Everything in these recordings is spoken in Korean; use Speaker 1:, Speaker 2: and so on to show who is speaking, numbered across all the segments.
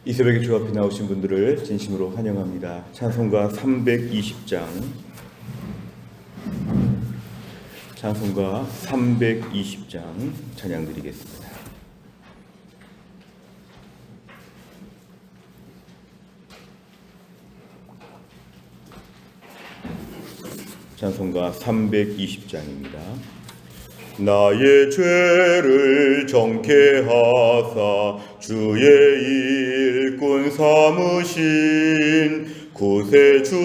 Speaker 1: 이 새벽에 주 앞에 나오신 분들을 진심으로 환영합니다. 찬송가 320장 찬양 드리겠습니다. 찬송가 320장입니다. 나의 죄를 정케 하사 주의 일꾼 삼으신 구세주의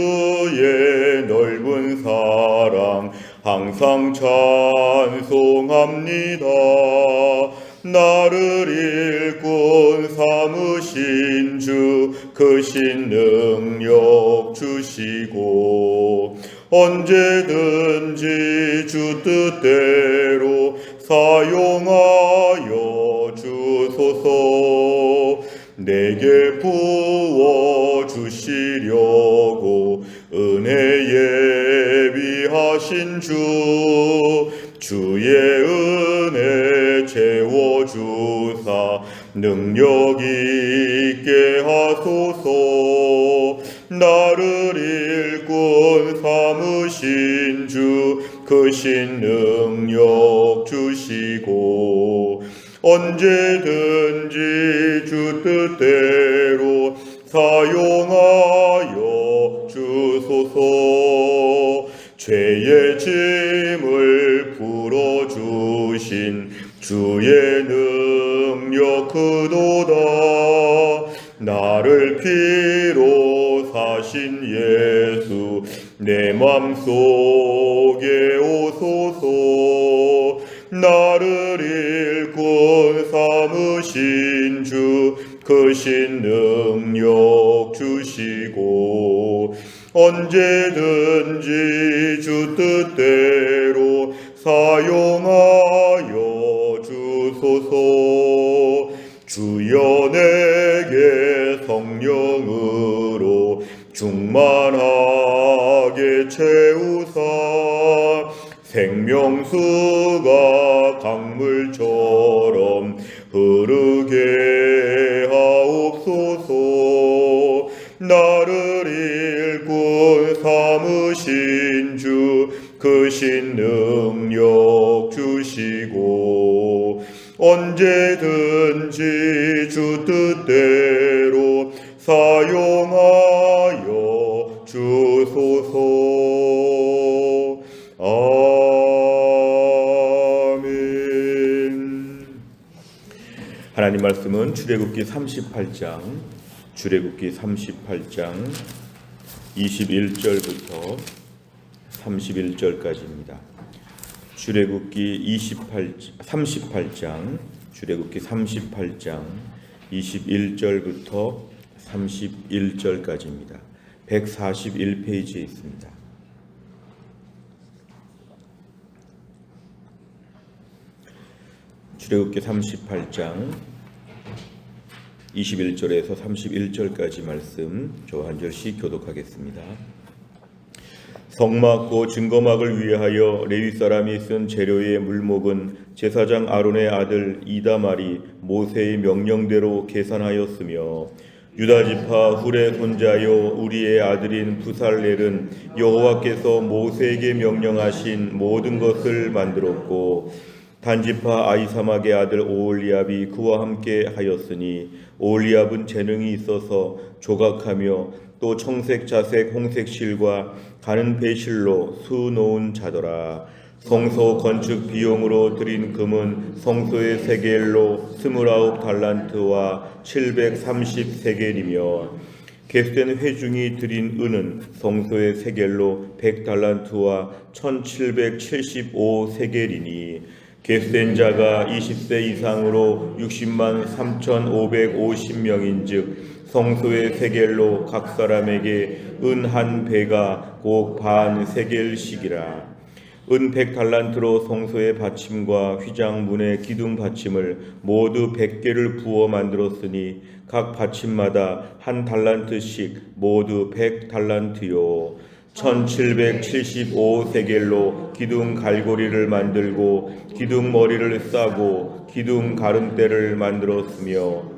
Speaker 1: 넓은 사랑 항상 찬송합니다. 나를 일꾼 삼으신 주 크신 능력 주시고 언제든지 주 뜻대로 사용하여 주소서. 내게 부어주시려고 은혜 예비하신 주의 은혜 채워주사 능력 있게 하소서. 나를 일꾼 삼으신 주 크신 능력 주시고 언제든지 주 뜻대로 사용하여 주소서. 죄의 짐을 풀어주신 주의 능력 크도다. 나를 피로 사신 예수 내 맘속에 오소서. 나를 일꾼 삼으신 주 크신 능력 주시고 언제든지 주 뜻대로 사용하여 주소서. 주여 내게 성령으로 충만하게 채우사 생명수가 강물처럼 흐르게 하옵소서. 나를 일꾼 삼으신 주 크신 능력 주시고 언제든지 주 뜻대로 사용하여 주소서. 아멘. 하나님 말씀은 출애굽기 38장 21절부터 31절까지입니다. 출애굽기 38장 21절부터 31절까지입니다. 141페이지에 있습니다. 출애굽기 38장 21절에서 31절까지 말씀 저 한 절씩 교독하겠습니다. 성막고 증거막을 위하여 레위 사람이 쓴 재료의 물목은 제사장 아론의 아들 이다말이 모세의 명령대로 계산하였으며 유다지파 훌의 손자요 우리의 아들인 부살렐은 여호와께서 모세에게 명령하신 모든 것을 만들었고 단지파 아히사막의 아들 오홀리압이 그와 함께 하였으니 오홀리압은 재능이 있어서 조각하며 또 청색, 자색, 홍색 실과 가는 배실로 수놓은 자더라. 성소 건축 비용으로 들인 금은 성소의 세겔로 29달란트와 730세겔이며 계수된 회중이 들인 은은 성소의 세겔로 100달란트와 1775세겔이니 계수된 자가 20세 이상으로 60만 3,550명인즉 성소의 세겔로 각 사람에게 은 한 배가 곧 반 세겔씩이라. 은 100달란트로 성소의 받침과 휘장 문의 기둥 받침을 모두 100개를 부어 만들었으니 각 받침마다 한 달란트씩 모두 100달란트요. 1775세겔로 기둥 갈고리를 만들고 기둥 머리를 싸고 기둥 가름대를 만들었으며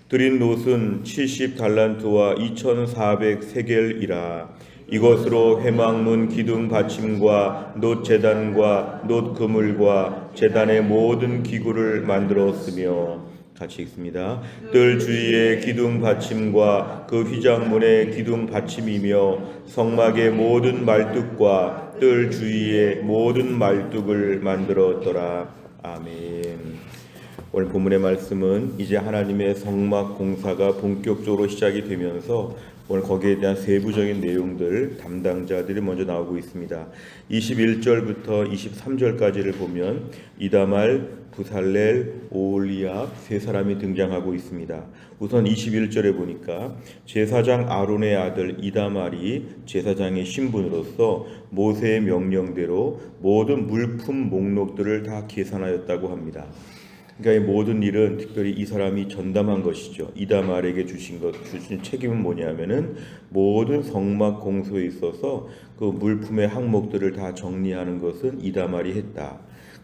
Speaker 1: 드린 놋은 70달란트와 2400세겔이라. 이것으로 회막문 기둥 받침과 놋 제단과 놋 그물과 제단의 모든 기구를 만들었으며. 같이 읽습니다. 뜰 주위의 기둥 받침과 그 휘장문의 기둥 받침이며 성막의 모든 말뚝과 뜰 주위의 모든 말뚝을 만들었더라. 아멘. 오늘 본문의 말씀은 이제 하나님의 성막 공사가 본격적으로 시작이 되면서 오늘 거기에 대한 세부적인 내용들 담당자들이 먼저 나오고 있습니다. 21절부터 23절까지를 보면 이다말, 부살렐, 오홀리압 세 사람이 등장하고 있습니다. 우선 21절에 보니까 제사장 아론의 아들 이다말이 제사장의 신분으로서 모세의 명령대로 모든 물품 목록들을 다 계산하였다고 합니다. 그러니까 이 모든 일은 특별히 이 사람이 전담한 것이죠. 이다말에게 주신 책임은 뭐냐면은 모든 성막 공소에 있어서 그 물품의 항목들을 다 정리하는 것은 이다말이 했다.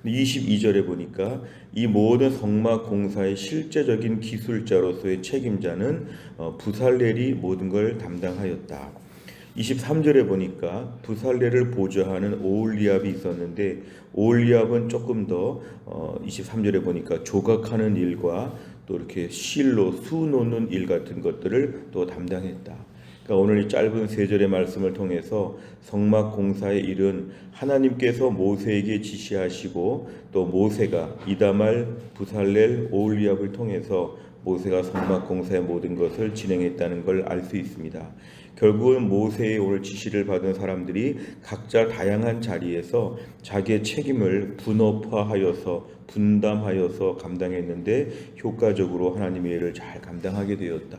Speaker 1: 22절에 보니까 이 모든 성막 공사의 실제적인 기술자로서의 책임자는 부살렐이 모든 걸 담당하였다. 23절에 보니까 부살렐을 보좌하는 오홀리압이 있었는데 오홀리압은 조금 더 23절에 보니까 조각하는 일과 또 이렇게 실로 수 놓는 일 같은 것들을 또 담당했다. 그러니까 오늘 이 짧은 세 절의 말씀을 통해서 성막 공사의 일은 하나님께서 모세에게 지시하시고 또 모세가 이다말, 부살렐, 오홀리압을 통해서 모세가 성막 공사의 모든 것을 진행했다는 걸 알 수 있습니다. 결국은 모세의 오늘 지시를 받은 사람들이 각자 다양한 자리에서 자기의 책임을 분업화하여서 분담하여서 감당했는데 효과적으로 하나님의 일을 잘 감당하게 되었다.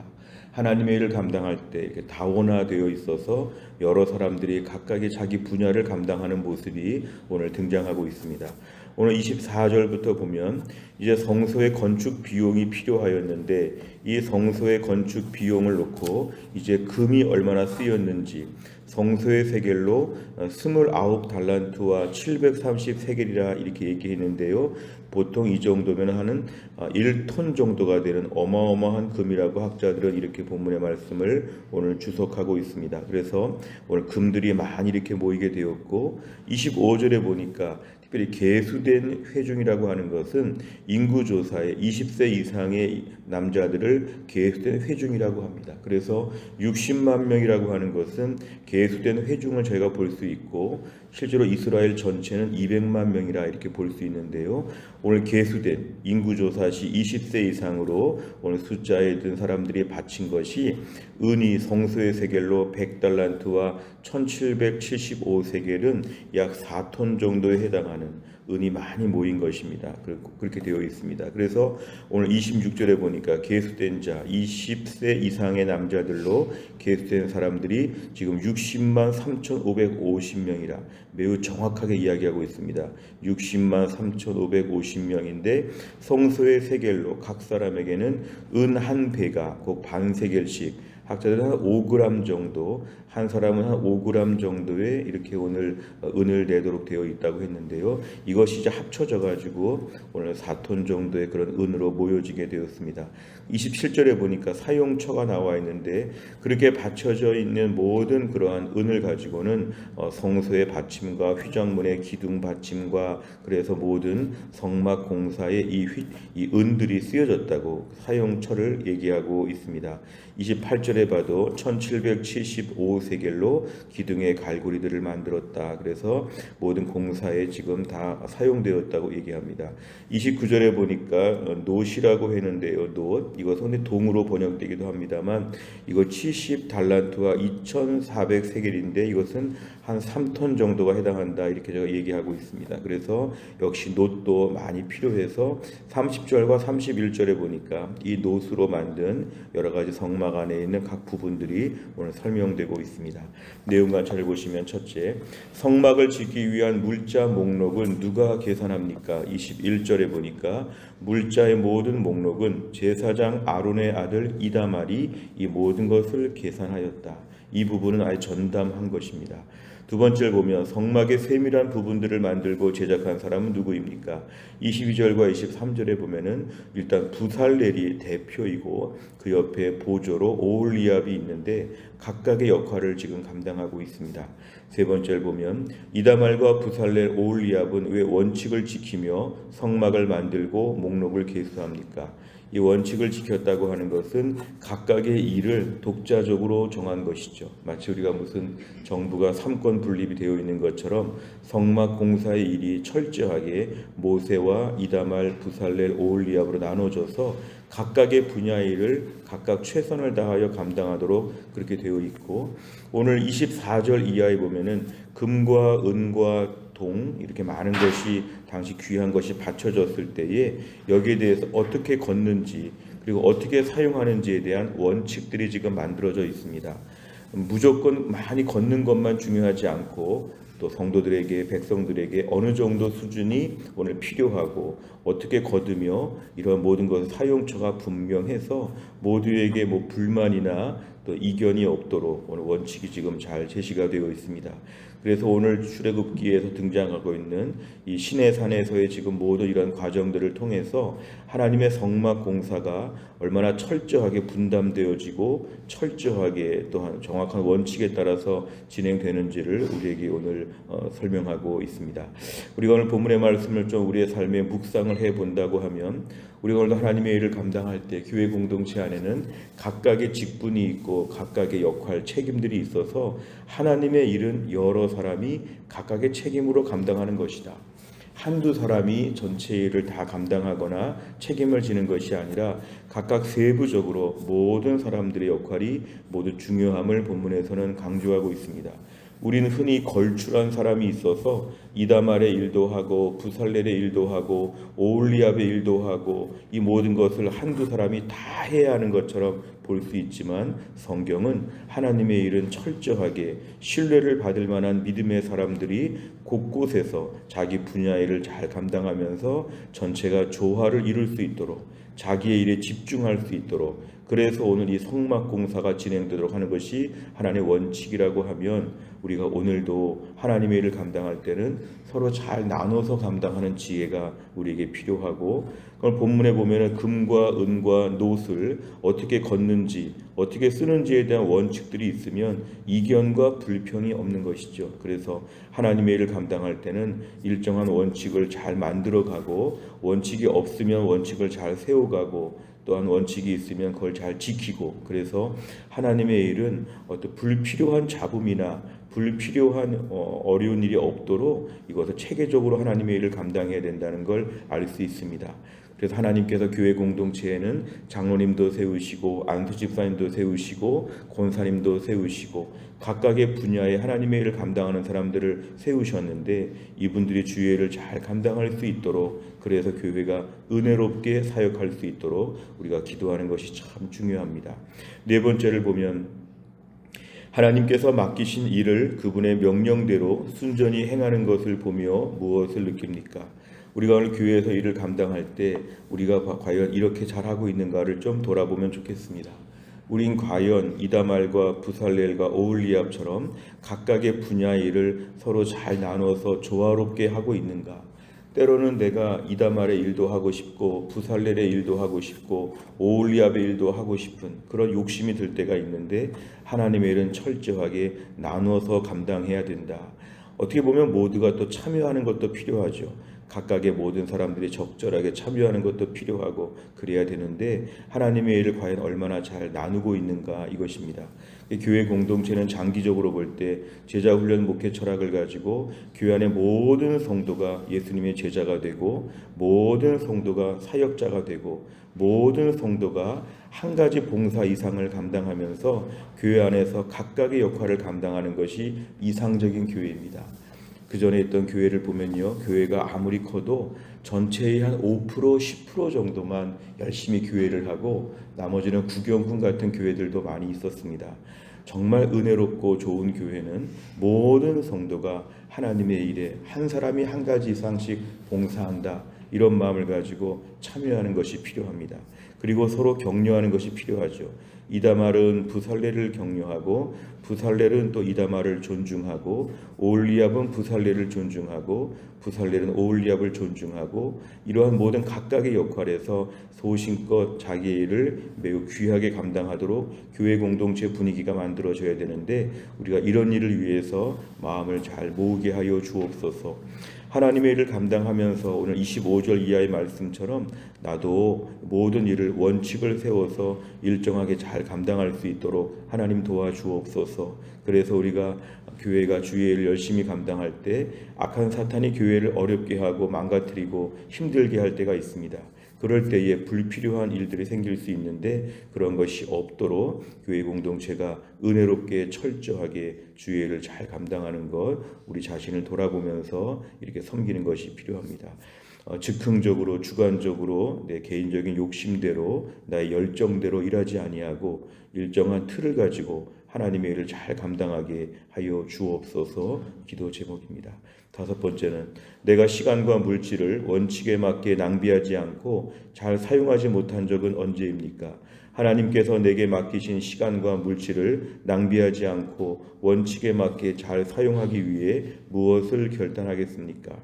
Speaker 1: 하나님의 일을 감당할 때 이렇게 다원화되어 있어서 여러 사람들이 각각의 자기 분야를 감당하는 모습이 오늘 등장하고 있습니다. 오늘 24절부터 보면 이제 성소의 건축 비용이 필요하였는데 이 성소의 건축 비용을 놓고 이제 금이 얼마나 쓰였는지 성소의 세겔로 29달란트와 730세겔이라 이렇게 얘기했는데요. 보통 이 정도면 하는 1톤 정도가 되는 어마어마한 금이라고 학자들은 이렇게 본문의 말씀을 오늘 주석하고 있습니다. 그래서 오늘 금들이 많이 이렇게 모이게 되었고 25절에 보니까 특별히 계수된 회중이라고 하는 것은 인구조사에 20세 이상의 남자들을 계수된 회중이라고 합니다. 그래서 60만 명이라고 하는 것은 계수된 회중을 저희가 볼 수 있고 실제로 이스라엘 전체는 200만 명이라 이렇게 볼 수 있는데요. 오늘 계수된 인구조사 시 20세 이상으로 오늘 숫자에 든 사람들이 바친 것이 은이 성소의 세겔로 100달란트와 1775세겔은 약 4톤 정도에 해당하는 은이 많이 모인 것입니다. 그렇게 되어 있습니다. 그래서 오늘 26절에 보니까 계수된 자 20세 이상의 남자들로 계수된 사람들이 지금 60만 3,550명이라 매우 정확하게 이야기하고 있습니다. 60만 3,550명인데 성소의 세겔로 각 사람에게는 은 한 배가 곧 반 세겔씩 학자들은 한 5g 정도, 한 사람은 한 5g 정도의 이렇게 오늘 은을 내도록 되어 있다고 했는데요. 이것이 이제 합쳐져 가지고 오늘 4톤 정도의 그런 은으로 모여지게 되었습니다. 27절에 보니까 사용처가 나와 있는데 그렇게 받쳐져 있는 모든 그러한 은을 가지고는 성소의 받침과 휘장문의 기둥 받침과 그래서 모든 성막 공사에 이 은들이 쓰여졌다고 사용처를 얘기하고 있습니다. 28절에 봐도 1775세겔로 기둥의 갈고리들을 만들었다. 그래서 모든 공사에 지금 다 사용되었다고 얘기합니다. 29절에 보니까 놋이라고 했는데요. 놋 이것은 동으로 번역되기도 합니다만 이거 70달란트와 2400세겔인데 이것은 한 3톤 정도가 해당한다 이렇게 제가 얘기하고 있습니다. 그래서 역시 놋도 많이 필요해서 30절과 31절에 보니까 이 놋으로 만든 여러 가지 성막 안에 있는 각 부분들이 오늘 설명되고 있습니다. 내용 관찰을 보시면 첫째, 성막을 짓기 위한 물자 목록은 누가 계산합니까? 21절에 보니까 물자의 모든 목록은 제사장 아론의 아들 이다말이 이 모든 것을 계산하였다. 이 부분은 아예 전담한 것입니다. 두 번째를 보면 성막의 세밀한 부분들을 만들고 제작한 사람은 누구입니까? 22절과 23절에 보면은 일단 부살렐이 대표이고 그 옆에 보조로 오홀리압이 있는데 각각의 역할을 지금 감당하고 있습니다. 세 번째를 보면 이다말과 부살렐, 오홀리압은 왜 원칙을 지키며 성막을 만들고 목록을 계수합니까? 이 원칙을 지켰다고 하는 것은 각각의 일을 독자적으로 정한 것이죠. 마치 우리가 무슨 정부가 삼권 분립이 되어 있는 것처럼 성막 공사의 일이 철저하게 모세와 이다말, 부살렐, 오홀리압으로 나눠져서 각각의 분야의 일을 각각 최선을 다하여 감당하도록 그렇게 되어 있고, 오늘 24절 이하에 보면은 금과 은과 동 이렇게 많은 것이 당시 귀한 것이 바쳐졌을 때에 여기에 대해서 어떻게 걷는지 그리고 어떻게 사용하는지에 대한 원칙들이 지금 만들어져 있습니다. 무조건 많이 걷는 것만 중요하지 않고 또 성도들에게 백성들에게 어느 정도 수준이 오늘 필요하고 어떻게 거두며 이런 모든 것의 사용처가 분명해서 모두에게 불만이나 또 이견이 없도록 오늘 원칙이 지금 잘 제시가 되어 있습니다. 그래서 오늘 출애굽기에서 등장하고 있는 이 시내산에서의 지금 모든 이런 과정들을 통해서 하나님의 성막 공사가 얼마나 철저하게 분담되어지고 철저하게 또한 정확한 원칙에 따라서 진행되는지를 우리에게 오늘 설명하고 있습니다. 우리가 오늘 본문의 말씀을 좀 우리의 삶에 묵상을 해본다고 하면 우리가 오늘 하나님의 일을 감당할 때 교회 공동체 안에는 각각의 직분이 있고 각각의 역할, 책임들이 있어서 하나님의 일은 여러 사람이 각각의 책임으로 감당하는 것이다. 한두 사람이 전체 일을 다 감당하거나 책임을 지는 것이 아니라 각각 세부적으로 모든 사람들의 역할이 모두 중요함을 본문에서는 강조하고 있습니다. 우리는 흔히 걸출한 사람이 있어서 이다말의 일도 하고 부살렐의 일도 하고 오홀리압의 일도 하고 이 모든 것을 한두 사람이 다 해야 하는 것처럼 볼 수 있지만 성경은 하나님의 일은 철저하게 신뢰를 받을 만한 믿음의 사람들이 곳곳에서 자기 분야의 일을 잘 감당하면서 전체가 조화를 이룰 수 있도록 자기의 일에 집중할 수 있도록, 그래서 오늘 이 성막 공사가 진행되도록 하는 것이 하나님의 원칙이라고 하면 우리가 오늘도 하나님의 일을 감당할 때는 서로 잘 나눠서 감당하는 지혜가 우리에게 필요하고, 그걸 본문에 보면은 금과 은과 놋을 어떻게 걷는지 어떻게 쓰는지에 대한 원칙들이 있으면 이견과 불평이 없는 것이죠. 그래서 하나님의 일을 감당할 때는 일정한 원칙을 잘 만들어가고 원칙이 없으면 원칙을 잘 세워가고 또한 원칙이 있으면 그걸 잘 지키고, 그래서 하나님의 일은 어떤 불필요한 잡음이나 불필요한 어려운 일이 없도록 이것을 체계적으로 하나님의 일을 감당해야 된다는 걸 알 수 있습니다. 그래서 하나님께서 교회 공동체에는 장로님도 세우시고 안수 집사님도 세우시고 권사님도 세우시고 각각의 분야에 하나님의 일을 감당하는 사람들을 세우셨는데 이분들이 주의 일을 잘 감당할 수 있도록, 그래서 교회가 은혜롭게 사역할 수 있도록 우리가 기도하는 것이 참 중요합니다. 네 번째를 보면 하나님께서 맡기신 일을 그분의 명령대로 순전히 행하는 것을 보며 무엇을 느낍니까? 우리가 오늘 교회에서 일을 감당할 때 우리가 과연 이렇게 잘하고 있는가를 좀 돌아보면 좋겠습니다. 우린 과연 이다말과 부살렐과 오홀리압처럼 각각의 분야의 일을 서로 잘 나눠서 조화롭게 하고 있는가? 때로는 내가 이다말의 일도 하고 싶고 부살렐의 일도 하고 싶고 오홀리압의 일도 하고 싶은 그런 욕심이 들 때가 있는데 하나님의 일은 철저하게 나눠서 감당해야 된다. 어떻게 보면 모두가 또 참여하는 것도 필요하죠. 각각의 모든 사람들이 적절하게 참여하는 것도 필요하고 그래야 되는데 하나님의 일을 과연 얼마나 잘 나누고 있는가, 이것입니다. 교회 공동체는 장기적으로 볼 때 제자훈련 목회 철학을 가지고 교회 안의 모든 성도가 예수님의 제자가 되고 모든 성도가 사역자가 되고 모든 성도가 한 가지 봉사 이상을 감당하면서 교회 안에서 각각의 역할을 감당하는 것이 이상적인 교회입니다. 그 전에 있던 교회를 보면요, 교회가 아무리 커도 전체의 한 5%, 10% 정도만 열심히 교회를 하고 나머지는 구경꾼 같은 교회들도 많이 있었습니다. 정말 은혜롭고 좋은 교회는 모든 성도가 하나님의 일에 한 사람이 한 가지 이상씩 봉사한다, 이런 마음을 가지고 참여하는 것이 필요합니다. 그리고 서로 격려하는 것이 필요하죠. 이다말은 부살레를 격려하고 부살렐은 또 이다말을 존중하고 오홀리압은 부살렐을 존중하고 부살렐은 오홀리압을 존중하고 이러한 모든 각각의 역할에서 소신껏 자기의 일을 매우 귀하게 감당하도록 교회 공동체 분위기가 만들어져야 되는데 우리가 이런 일을 위해서 마음을 잘 모으게 하여 주옵소서. 하나님의 일을 감당하면서 오늘 25절 이하의 말씀처럼 나도 모든 일을 원칙을 세워서 일정하게 잘 감당할 수 있도록 하나님 도와주옵소서. 그래서 우리가 교회가 주의 일을 열심히 감당할 때 악한 사탄이 교회를 어렵게 하고 망가뜨리고 힘들게 할 때가 있습니다. 그럴 때에 불필요한 일들이 생길 수 있는데 그런 것이 없도록 교회 공동체가 은혜롭게 철저하게 주의 일을 잘 감당하는 것, 우리 자신을 돌아보면서 이렇게 섬기는 것이 필요합니다. 즉흥적으로 주관적으로 내 개인적인 욕심대로 나의 열정대로 일하지 아니하고 일정한 틀을 가지고 하나님의 일을 잘 감당하게 하여 주옵소서. 기도 제목입니다. 다섯 번째는 내가 시간과 물질을 원칙에 맞게 낭비하지 않고 잘 사용하지 못한 적은 언제입니까? 하나님께서 내게 맡기신 시간과 물질을 낭비하지 않고 원칙에 맞게 잘 사용하기 위해 무엇을 결단하겠습니까?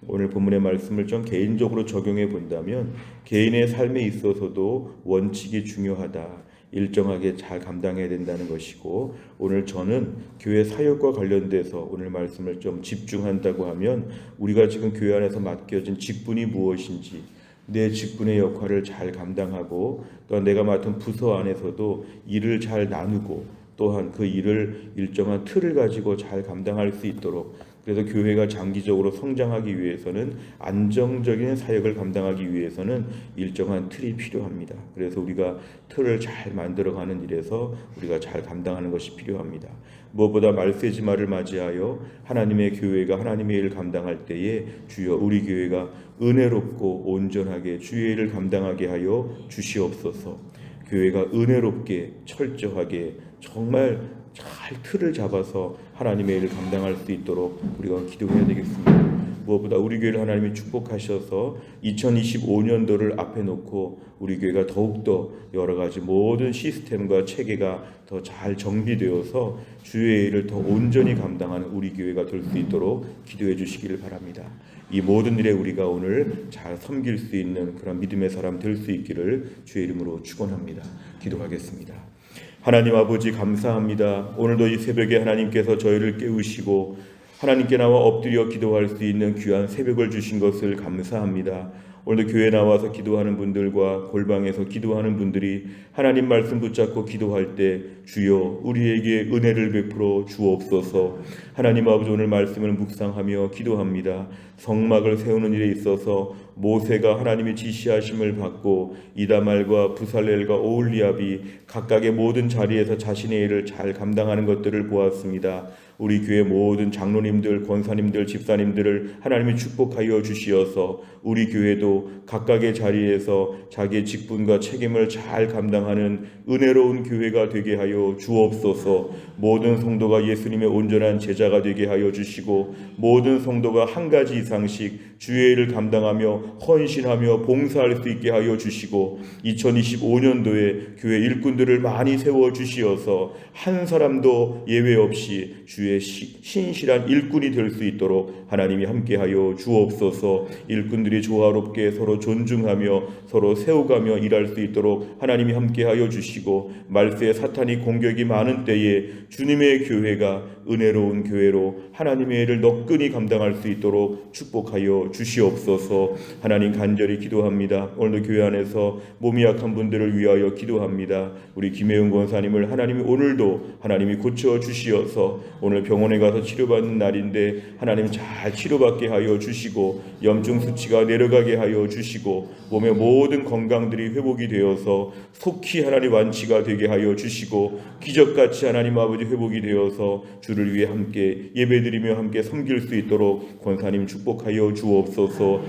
Speaker 1: 오늘 본문의 말씀을 좀 개인적으로 적용해 본다면 개인의 삶에 있어서도 원칙이 중요하다. 일정하게 잘 감당해야 된다는 것이고 오늘 저는 교회 사역과 관련돼서 오늘 말씀을 좀 집중한다고 하면 우리가 지금 교회 안에서 맡겨진 직분이 무엇인지 내 직분의 역할을 잘 감당하고 또한 내가 맡은 부서 안에서도 일을 잘 나누고 또한 그 일을 일정한 틀을 가지고 잘 감당할 수 있도록 그래서 교회가 장기적으로 성장하기 위해서는 안정적인 사역을 감당하기 위해서는 일정한 틀이 필요합니다. 그래서 우리가 틀을 잘 만들어가는 일에서 우리가 잘 감당하는 것이 필요합니다. 무엇보다 말세지마를 맞이하여 하나님의 교회가 하나님의 일을 감당할 때에 주여 우리 교회가 은혜롭고 온전하게 주의 일을 감당하게 하여 주시옵소서. 교회가 은혜롭게 철저하게 정말 잘 틀을 잡아서 하나님의 일을 감당할 수 있도록 우리가 기도해야 되겠습니다. 무엇보다 우리 교회를 하나님이 축복하셔서 2025년도를 앞에 놓고 우리 교회가 더욱더 여러 가지 모든 시스템과 체계가 더 잘 정비되어서 주의 일을 더 온전히 감당하는 우리 교회가 될 수 있도록 기도해 주시기를 바랍니다. 이 모든 일에 우리가 오늘 잘 섬길 수 있는 그런 믿음의 사람 될 수 있기를 주의 이름으로 축원합니다. 기도하겠습니다. 하나님 아버지 감사합니다. 오늘도 이 새벽에 하나님께서 저희를 깨우시고 하나님께 나와 엎드려 기도할 수 있는 귀한 새벽을 주신 것을 감사합니다. 오늘도 교회 나와서 기도하는 분들과 골방에서 기도하는 분들이 하나님 말씀 붙잡고 기도할 때 주여 우리에게 은혜를 베풀어 주옵소서. 하나님 아버지 오늘 말씀을 묵상하며 기도합니다. 성막을 세우는 일에 있어서 모세가 하나님의 지시하심을 받고 이다말과 부살렐과 오홀리압이 각각의 모든 자리에서 자신의 일을 잘 감당하는 것들을 보았습니다. 우리 교회 모든 장로님들, 권사님들, 집사님들을 하나님이 축복하여 주시어서 우리 교회도 각각의 자리에서 자기의 직분과 책임을 잘 감당하는 은혜로운 교회가 되게 하여 주옵소서. 모든 성도가 예수님의 온전한 제자가 되게 하여 주시고 모든 성도가 한 가지 이상씩 주의 일을 감당하며 헌신하며 봉사할 수 있게 하여 주시고 2025년도에 교회 일꾼들을 많이 세워 주시어서 한 사람도 예외 없이 주의 신실한 일꾼이 될 수 있도록 하나님이 함께하여 주옵소서. 일꾼들이 조화롭게 서로 존중하며 서로 세워가며 일할 수 있도록 하나님이 함께하여 주시고 말세에 사탄이 공격이 많은 때에 주님의 교회가 은혜로운 교회로 하나님의 일을 너끈히 감당할 수 있도록 축복하여 주시옵소서. 하나님 간절히 기도합니다. 오늘도 교회 안에서 몸이 약한 분들을 위하여 기도합니다. 우리 김혜은 권사님을 하나님이 오늘도 하나님이 고쳐 주시어서 오늘 병원에 가서 치료받는 날인데 하나님 잘 치료받게 하여 주시고 염증 수치가 내려가게 하여 주시고 몸의 모든 건강들이 회복이 되어서 속히 하나님 완치가 되게 하여 주시고 기적같이 하나님 아버지 회복이 되어서 주를 위해 함께 예배드리며 함께 섬길 수 있도록 권사님 축복하여 주옵소서.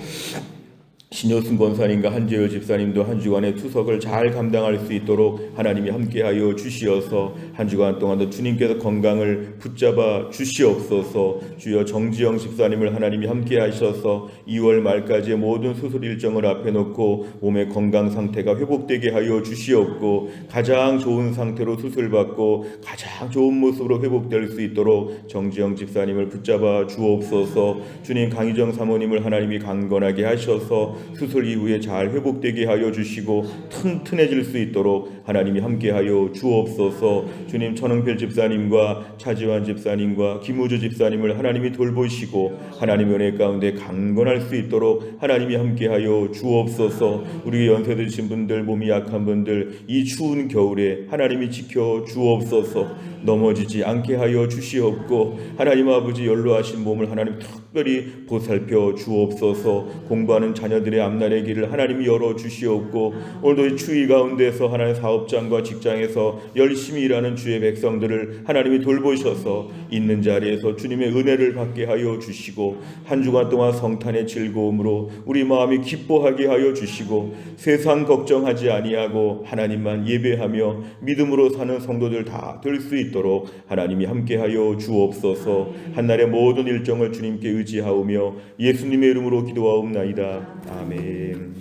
Speaker 1: 신효순 권사님과 한재열 집사님도 한 주간의 투석을 잘 감당할 수 있도록 하나님이 함께하여 주시어서 한 주간 동안도 주님께서 건강을 붙잡아 주시옵소서. 주여 정지영 집사님을 하나님이 함께하셔서 2월 말까지의 모든 수술 일정을 앞에 놓고 몸의 건강 상태가 회복되게 하여 주시옵고 가장 좋은 상태로 수술받고 가장 좋은 모습으로 회복될 수 있도록 정지영 집사님을 붙잡아 주옵소서. 주님 강희정 사모님을 하나님이 강건하게 하셔서 수술 이후에 잘 회복되게 하여 주시고 튼튼해질 수 있도록 하나님이 함께하여 주옵소서. 주님 천흥필 집사님과 차지환 집사님과 김우주 집사님을 하나님이 돌보시고 하나님의 은혜 가운데 강건할 수 있도록 하나님이 함께하여 주옵소서. 우리 연세 드신 분들, 몸이 약한 분들 이 추운 겨울에 하나님이 지켜 주옵소서. 넘어지지 않게 하여 주시옵고 하나님 아버지 연로하신 몸을 하나님 특별히 보살펴 주옵소서. 공부하는 자녀들의 앞날의 길을 하나님이 열어 주시옵고 오늘도 이 추위 가운데서 하나님 사업장과 직장에서 열심히 일하는 주의 백성들을 하나님이 돌보셔서 있는 자리에서 주님의 은혜를 받게 하여 주시고 한 주간 동안 성탄의 즐거움으로 우리 마음이 기뻐하게 하여 주시고 세상 걱정하지 아니하고 하나님만 예배하며 믿음으로 사는 성도들 다 될 수 있도록 하나님이 함께하여 주옵소서. 한날의 모든 일정을 주님께 의지하오며 예수님의 이름으로 기도하옵나이다. 아멘.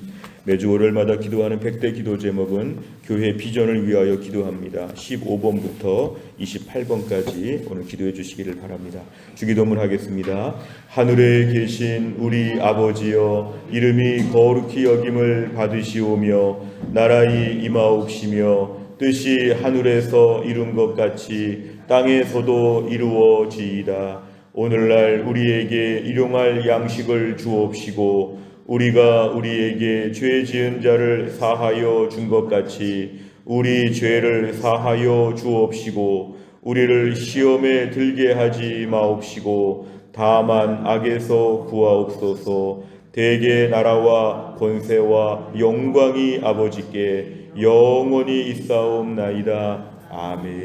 Speaker 1: 매주 월요일마다 기도하는 100대 기도 제목은 교회 비전을 위하여 기도합니다. 15번부터 28번까지 오늘 기도해 주시기를 바랍니다. 주기도문 하겠습니다. 하늘에 계신 우리 아버지여, 이름이 거룩히 여김을 받으시오며 나라의 임하옵시며 뜻이 하늘에서 이룬 것 같이 땅에서도 이루어지이다. 오늘날 우리에게 일용할 양식을 주옵시고 우리가 우리에게 죄 지은 자를 사하여 준 것 같이 우리 죄를 사하여 주옵시고 우리를 시험에 들게 하지 마옵시고 다만 악에서 구하옵소서. 대개 나라와 권세와 영광이 아버지께 영원히 있사옵나이다. 아멘.